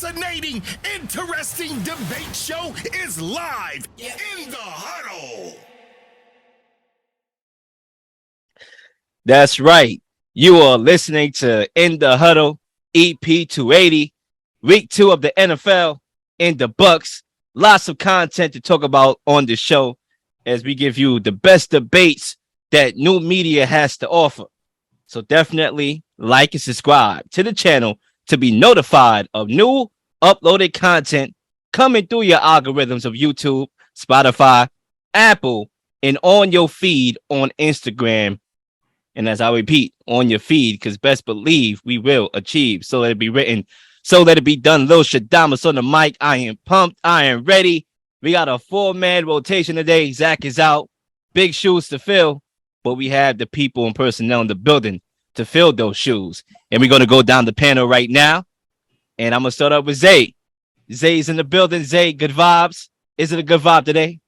fascinating, interesting debate show is live in the huddle. That's right. You are listening to In the Huddle, EP 280, week 2 of the NFL in the Bucks. Lots of content to talk about on the show as we give you the best debates that new media has to offer. So definitely like and subscribe to the channel to be notified of new uploaded content coming through your algorithms of YouTube, Spotify, Apple, and on your feed on Instagram. And as I repeat, on your feed, because best believe we will achieve. So let it be written, so let it be done. Lil Shadamas on the mic. I am pumped. I am ready. We got a 4-man rotation today. Zach is out. Big shoes to fill. But we have the people and personnel in the building to fill those shoes. And we're going to go down the panel right now. And I'm going to start up with Zay. Zay's in the building. Zay, good vibes. Is it a good vibe today?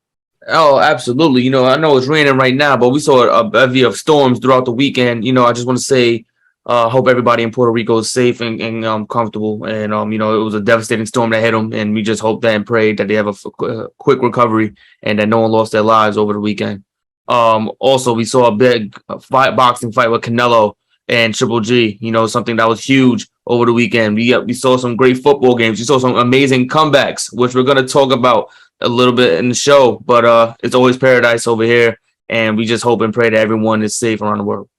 Oh, absolutely. I know it's raining right now, but we saw a bevy of storms throughout the weekend. I just want to say, hope everybody in Puerto Rico is safe and comfortable. And, it was a devastating storm that hit them. And we just hope that and pray that they have a quick recovery and that no one lost their lives over the weekend. Also, we saw a big boxing fight with Canelo and Triple G, something that was huge over the weekend. We saw some great football games. We saw some amazing comebacks, which we're going to talk about a little bit in the show, but it's always paradise over here, and we just hope and pray that everyone is safe around the world.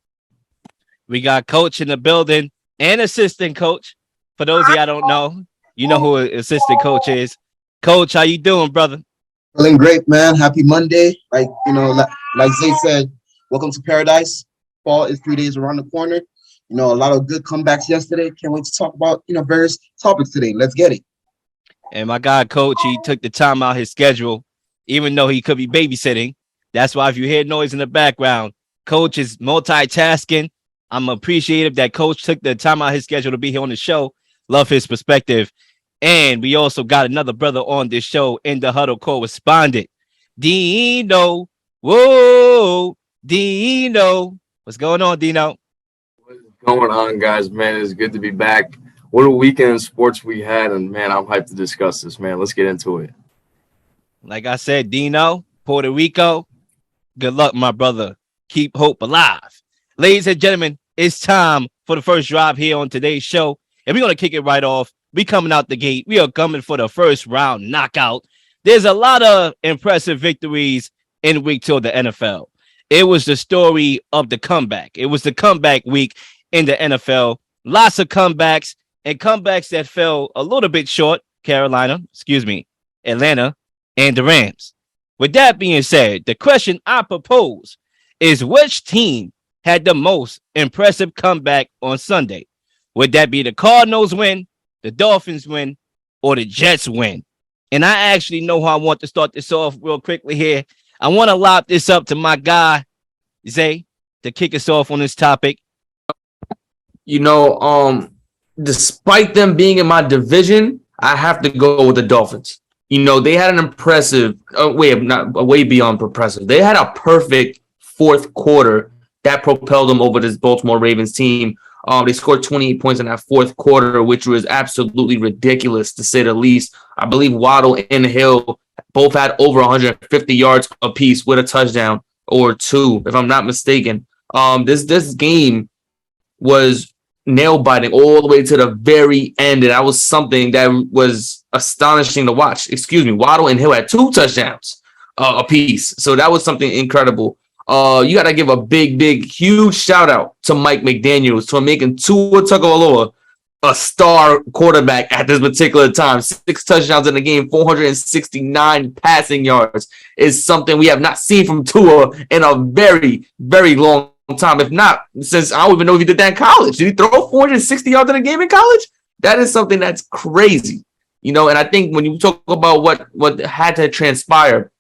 We got coach in the building and assistant coach. For those of you I don't know, you know who assistant coach is. Coach, how you doing, brother? Feeling great, man. Happy Monday. Like Zay said, welcome to paradise. Fall is 3 days around the corner. A lot of good comebacks yesterday. Can't wait to talk about, various topics today. Let's get it. And my guy, coach, he took the time out his schedule, even though he could be babysitting. That's why if you hear noise in the background, coach is multitasking. I'm appreciative that coach took the time out his schedule to be here on the show. Love his perspective. And we also got another brother on this show, in the huddle correspondent, Dino. Whoa, Dino. What's going on, Dino? What's going on, guys? Man, it's good to be back. What a weekend of sports we had, and man, I'm hyped to discuss this, man. Let's get into it. Like I said, Dino, Puerto Rico, good luck, my brother. Keep hope alive. Ladies and gentlemen, it's time for the first drive here on today's show, and we're going to kick it right off. We coming out the gate. We are coming for the first round knockout. There's a lot of impressive victories in week 2 of the NFL. It was the story of the comeback. It was the comeback week in the NFL. Lots of comebacks. And comebacks that fell a little bit short, Atlanta, and the Rams. With that being said, the question I propose is, which team had the most impressive comeback on Sunday? Would that be the Cardinals win, the Dolphins win, or the Jets win? And I actually know how I want to start this off real quickly here. I want to lob this up to my guy, Zay, to kick us off on this topic. Despite them being in my division, I have to go with the Dolphins. They had an impressive, way beyond impressive. They had a perfect fourth quarter that propelled them over this Baltimore Ravens team. They scored 28 points in that fourth quarter, which was absolutely ridiculous, to say the least. I believe Waddle and Hill both had over 150 yards apiece with a touchdown or two, if I'm not mistaken. This game was nail-biting all the way to the very end, and that was something that was astonishing to watch. Waddle and Hill had 2 touchdowns apiece, so that was something incredible. You got to give a big, huge shout-out to Mike McDaniels for making Tua Tagovailoa a star quarterback at this particular time. 6 touchdowns in the game, 469 passing yards is something we have not seen from Tua in a very, very long time. If not, since I don't even know if he did that in college. Did he throw 460 yards in a game in college? That is something that's crazy. And I think when you talk about what had to transpire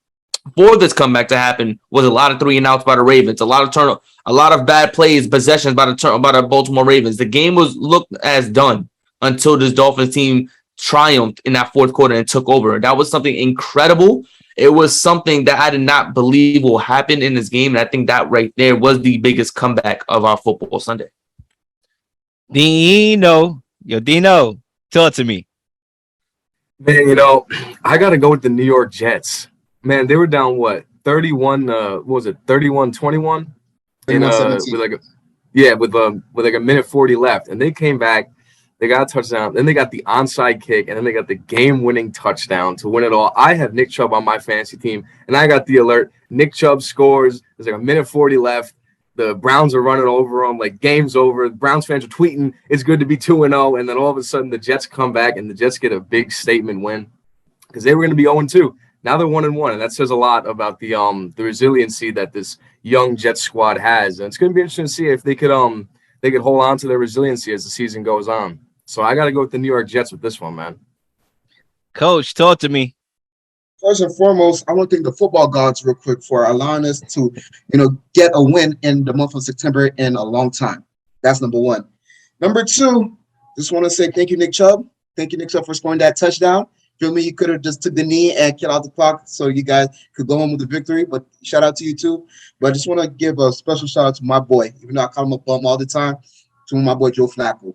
for this comeback to happen was a lot of 3-and-outs by the Ravens, a lot of bad plays, possessions by the Baltimore Ravens. The game was looked as done until this Dolphins team triumphed in that fourth quarter and took over. That was something incredible. It was something that I did not believe will happen in this game. And I think that right there was the biggest comeback of our football Sunday. Dino, talk to me. Man, I got to go with the New York Jets. Man, they were down what? 31 what was it? 31-21 in 21-17. with like a yeah, with like a minute 40 left, and they came back. They got a touchdown. Then they got the onside kick, and then they got the game-winning touchdown to win it all. I have Nick Chubb on my fantasy team, and I got the alert. Nick Chubb scores. There's like a minute 40 left. The Browns are running over them. Like, game's over. The Browns fans are tweeting, it's good to be 2-0. And then all of a sudden, the Jets come back, and the Jets get a big statement win because they were going to be 0-2. Now they're 1-1, and that says a lot about the resiliency that this young Jets squad has. And it's going to be interesting to see if they could hold on to their resiliency as the season goes on. So I got to go with the New York Jets with this one, man. Coach, talk to me. First and foremost, I want to thank the football gods real quick for allowing us to, get a win in the month of September in a long time. That's number one. Number two, just want to say thank you, Nick Chubb. Thank you, Nick Chubb, for scoring that touchdown. Feel me? You could have just took the knee and killed out the clock so you guys could go home with the victory. But shout out to you too. But I just want to give a special shout out to my boy, even though I call him a bum all the time, to my boy Joe Flacco.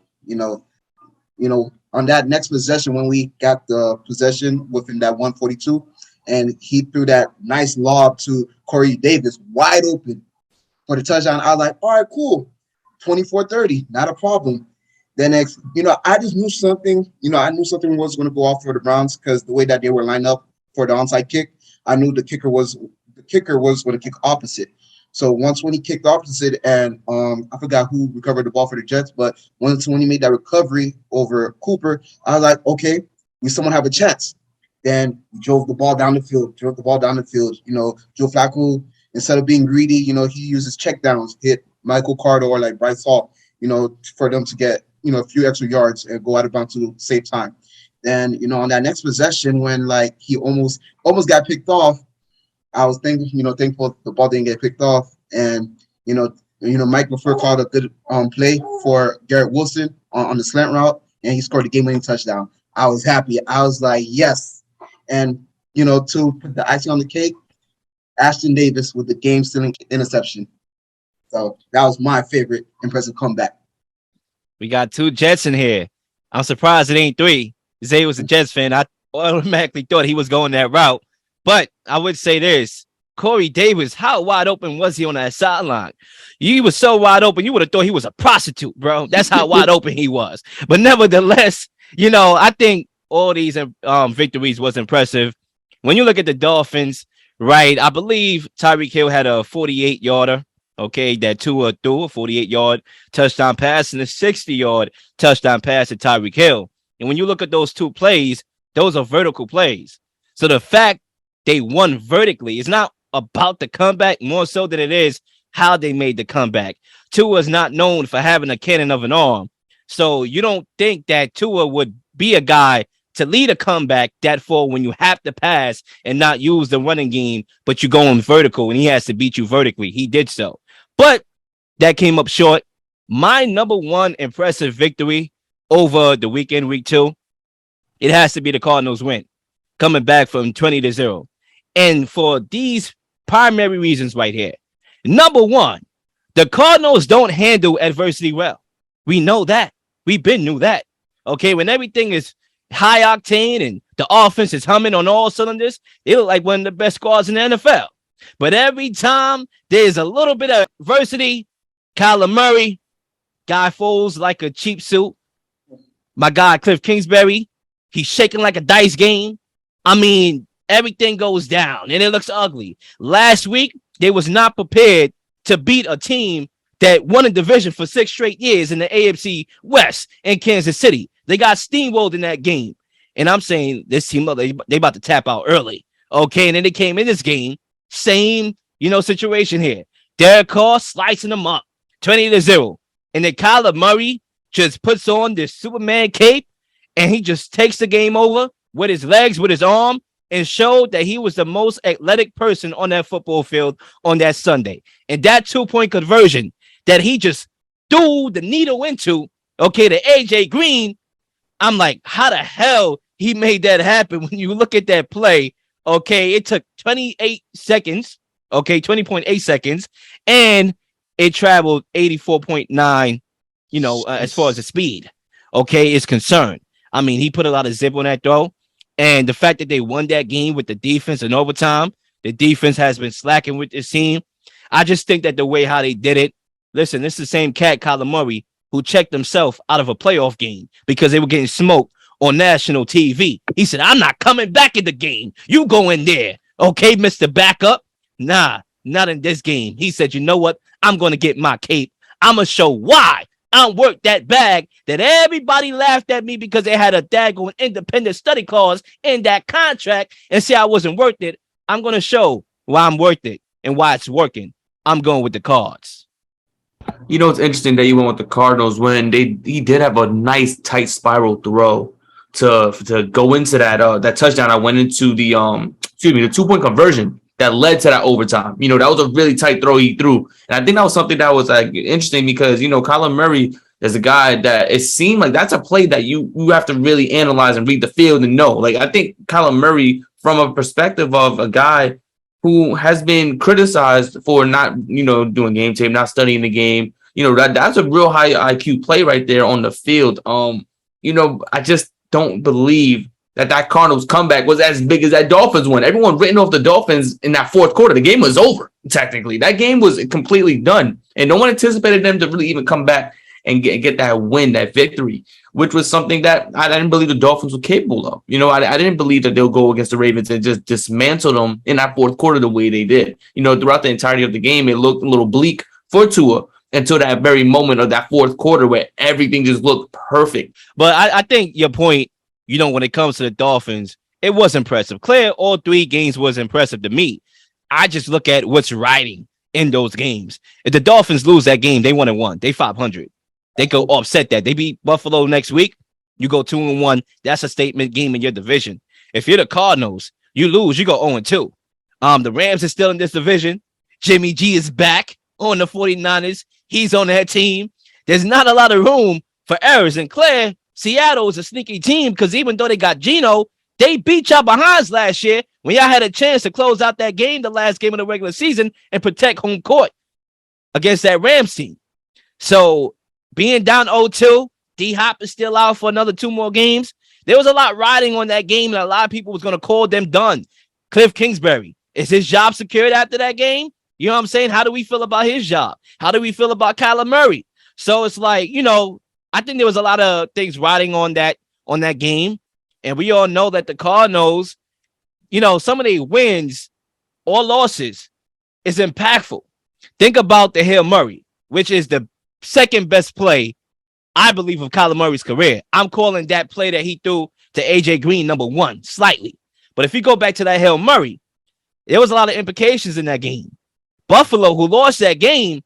On that next possession when we got the possession within that 142, and he threw that nice lob to Corey Davis wide open for the touchdown. I was like, all right, cool. 24-30, not a problem. Then next, I just knew something, I knew something was going to go off for the Browns because the way that they were lined up for the onside kick, I knew the kicker was going to kick opposite. So when he kicked opposite, and I forgot who recovered the ball for the Jets, but when he made that recovery over Cooper, I was like, okay, we someone have a chance. Then he drove the ball down the field. Joe Flacco, instead of being greedy, he uses check downs, hit Michael Carter or like Bryce Hall, for them to get, a few extra yards and go out of bounds to save time. Then, on that next possession when like he almost got picked off, I was thankful the ball didn't get picked off. And, Mike LaFleur called a good play for Garrett Wilson on the slant route, and he scored the game-winning touchdown. I was happy. I was like, yes. And, to put the icing on the cake, Ashton Davis with the game-stealing interception. So that was my favorite impressive comeback. We got two Jets in here. I'm surprised it ain't three. Zay was a Jets fan. I automatically thought he was going that route. But I would say this. Corey Davis, how wide open was he on that sideline? He was so wide open, you would have thought he was a prostitute, bro. That's how wide open he was. But nevertheless, I think all these victories was impressive. When you look at the Dolphins, right, I believe Tyreek Hill had a 48-yarder, okay, that Tua threw a 48-yard touchdown pass and a 60-yard touchdown pass to Tyreek Hill. And when you look at those two plays, those are vertical plays. So the fact they won vertically is not about the comeback more so than it is how they made the comeback. Tua is not known for having a cannon of an arm. So you don't think that Tua would be a guy to lead a comeback that far when you have to pass and not use the running game, but you're going vertical and he has to beat you vertically. He did so. But that came up short. My number one impressive victory over the weekend, week 2, it has to be the Cardinals win, coming back from 20-0. And for these primary reasons right here. Number one, the Cardinals don't handle adversity well. We know that. We've been knew that. Okay, when everything is high octane and the offense is humming on all cylinders, they look like one of the best squads in the NFL. But every time there's a little bit of adversity, Kyler Murray, guy falls like a cheap suit. My guy, Cliff Kingsbury, he's shaking like a dice game. I mean, everything goes down and it looks ugly. Last week, they was not prepared to beat a team that won a division for 6 straight years in the AFC West in Kansas City. They got steamrolled in that game. And I'm saying this team, they about to tap out early. Okay, and then they came in this game, same, situation here. Derek Carr slicing them up, 20-0. And then Kyler Murray just puts on this Superman cape and he just takes the game over with his legs, with his arm, and showed that he was the most athletic person on that football field on that Sunday. And that 2-point conversion that he just threw the needle into, okay, to AJ Green, I'm like, how the hell he made that happen? When you look at that play, okay, it took 28 seconds, okay, 20.8 seconds, and it traveled 84.9, as far as the speed, okay, is concerned. I mean, he put a lot of zip on that throw. And the fact that they won that game with the defense in overtime, the defense has been slacking with this team. I just think that the way how they did it, listen, this is the same cat, Kyler Murray, who checked himself out of a playoff game because they were getting smoked on national TV. He said, I'm not coming back in the game. You go in there. Okay, Mr. Backup? Nah, not in this game. He said, you know what? I'm going to get my cape. I'm going to show why I worked that bag that everybody laughed at me because they had a daggone independent study clause in that contract and say I wasn't worth it. I'm going to show why I'm worth it and why it's working. I'm going with the Cards. You know, it's interesting that you went with the Cardinals when he did have a nice tight spiral throw to go into that touchdown. I went into the 2-point conversion that led to that overtime. You know, that was a really tight throw he threw. And I think that was something that was like interesting because, you know, Kyler Murray is a guy that it seemed like that's a play that you have to really analyze and read the field and know. Like, I think Kyler Murray, from a perspective of a guy who has been criticized for not, you know, doing game tape, not studying the game, you know, that's a real high IQ play right there on the field. You know, I just don't believe that Cardinals comeback was as big as that Dolphins one. Everyone written off the Dolphins in that fourth quarter. The game was over, technically. That game was completely done. And no one anticipated them to really even come back and get that win, that victory, which was something that I didn't believe the Dolphins were capable of. You know, I didn't believe that they'll go against the Ravens and just dismantle them in that fourth quarter the way they did. You know, throughout the entirety of the game, it looked a little bleak for Tua until that very moment of that fourth quarter where everything just looked perfect. But I think your point, you know, when it comes to the Dolphins, it was impressive. Clear, all three games was impressive to me. I just look at what's riding in those games. If the Dolphins lose that game, they 1-1. They 500. They go offset that. They beat Buffalo next week. You go 2-1. That's a statement game in your division. If you're the Cardinals, you lose, you go 0-2. The Rams are still in this division. Jimmy G is back on the 49ers. He's on that team. There's not a lot of room for errors. And Claire, Seattle is a sneaky team because even though they got Geno, they beat y'all behinds last year when y'all had a chance to close out that game, the last game of the regular season, and protect home court against that Rams team. So being down 0-2, D-Hop is still out for another 2 more games. There was a lot riding on that game, and a lot of people was going to call them done. Cliff Kingsbury, is his job secured after that game? You know what I'm saying? How do we feel about his job? How do we feel about Kyler Murray? So it's like, you know, I think there was a lot of things riding on that game. And we all know that the Cardinals, you know, some of their wins or losses is impactful. Think about the Hail Murray, which is the second best play, I believe, of Kyler Murray's career. I'm calling that play that he threw to AJ Green number 1 slightly. But if you go back to that Hail Murray, there was a lot of implications in that game. Buffalo, who lost that game,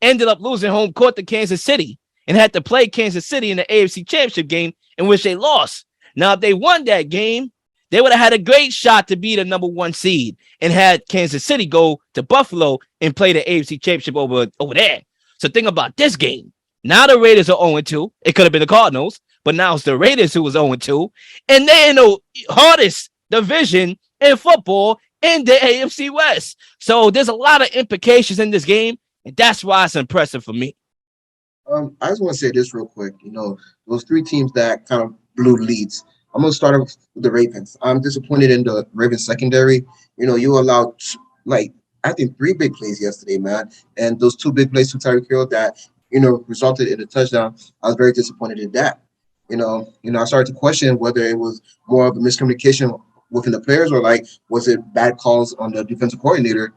ended up losing home court to Kansas City and had to play Kansas City in the AFC Championship game in which they lost. Now, if they won that game, they would have had a great shot to be the number 1 seed and had Kansas City go to Buffalo and play the AFC Championship over there. So think about this game. Now the Raiders are 0-2. It could have been the Cardinals, but now it's the Raiders who was 0-2. And they're in the hardest division in football in the AFC West. So there's a lot of implications in this game, and that's why it's impressive for me. I just want to say this real quick. You know, those 3 teams that kind of blew leads. I'm going to start off with the Ravens. I'm disappointed in the Ravens secondary. You know, you allowed, like, I think 3 big plays yesterday, man. And those 2 big plays to Tyreek Hill that, you know, resulted in a touchdown. I was very disappointed in that. You know, I started to question whether it was more of a miscommunication within the players or, like, was it bad calls on the defensive coordinator?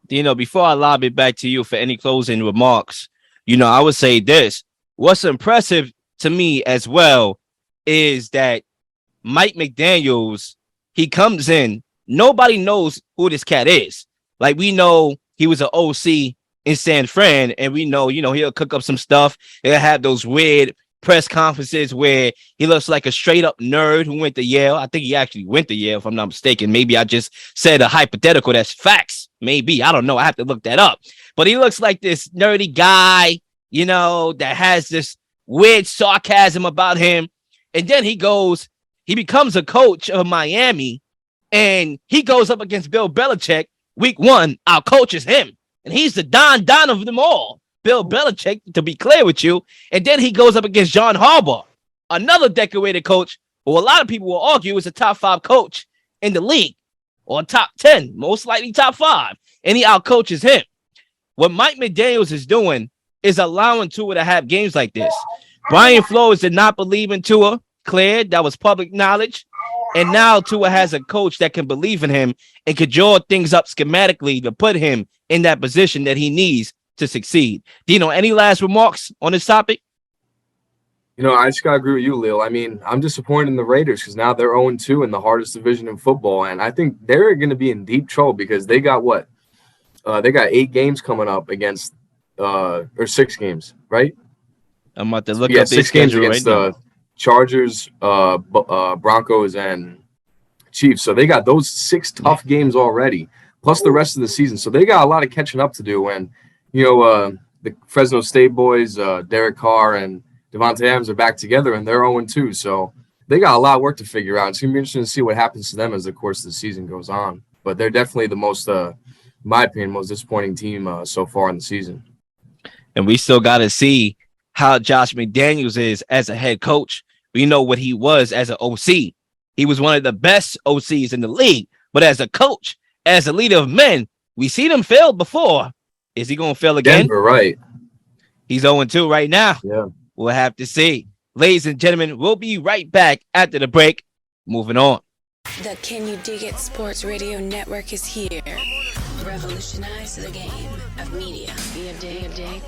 You know, before I lob it back to you for any closing remarks, you know, I would say this. What's impressive to me as well is that Mike McDaniels, he comes in, nobody knows who this cat is. Like, we know he was an OC in San Fran, and we know, you know, he'll cook up some stuff. He'll have those weird press conferences where he looks like a straight up nerd who went to Yale. I think he actually went to Yale, if I'm not mistaken. Maybe I just said a hypothetical that's facts. Maybe. I don't know. I have to look that up. But he looks like this nerdy guy, you know, that has this weird sarcasm about him. And then he becomes a coach of Miami, and he goes up against Bill Belichick. Week 1, our coach is him. And he's the Don of them all. Bill Belichick, to be clear with you. And then he goes up against John Harbaugh, another decorated coach or a lot of people will argue is a top 5 coach in the league, or top 10, most likely top 5, and he outcoaches him. What Mike McDaniels is doing is allowing Tua to have games like this. Brian Flores did not believe in Tua, cleared. That was public knowledge. And now Tua has a coach that can believe in him and can draw things up schematically to put him in that position that he needs to succeed. Dino, any last remarks on this topic? You know, I just gotta agree with you, Lil. I mean, I'm disappointed in the Raiders because now they're 0-2 in the hardest division in football, and I think they're going to be in deep trouble because they got what? They got 8 games coming up against, or 6 games, right? I'm about to look Yeah, up 6 games against right the Chargers, Broncos, and Chiefs. So they got those 6 tough games already, plus the rest of the season. So they got a lot of catching up to do. And you know, the Fresno State boys, Derek Carr and Devontae Adams are back together, and they're 0-2. So they got a lot of work to figure out. It's going to be interesting to see what happens to them as the course of the season goes on. But they're definitely the most, in my opinion, most disappointing team so far in the season. And we still got to see how Josh McDaniels is as a head coach. We know what he was as an OC. He was one of the best OCs in the league. But as a coach, as a leader of men, we seen him fail before. Is he going to fail again? Denver, right. He's 0-2 right now. Yeah. We'll have to see. Ladies and gentlemen, we'll be right back after the break. Moving on. The Can You Dig It Sports Radio Network is here. Revolutionize the game of media. Be a dig.